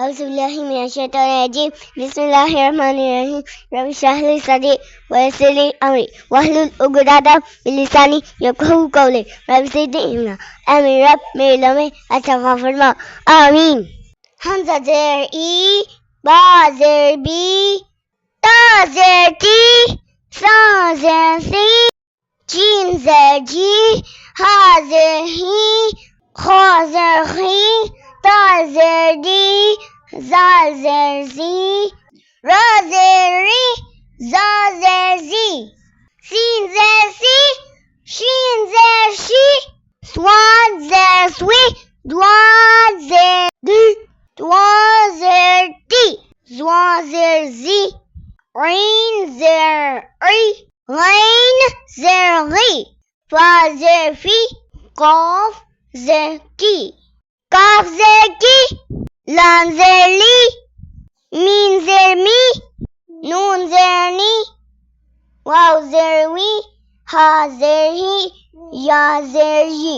أعوذ بالله من الشيطان الرجيم بسم الله الرحمن الرحيم رب اشرح لي صدري ويسر لي أمري واحلل عقدة من لساني يفقهوا قولي رب زدني علما آمين رب मेरे लम्हे अच्छा फरमा आमीन Hamza zer I ba zer bi ta zer ti sa zer si jim zer ji ha zer hi kha zer khi ta zer di za zer zi ra zer ri za zer zi sin zer si shin zer shi swan zer swi dwan zer di dwan zer di zwan zer zi ain zer I غين zer ghi fa zer fi qaf zer ki kaf zer ki lam zer li min zer mi nun zer ni waw zer wi ha zer hi ya zer yi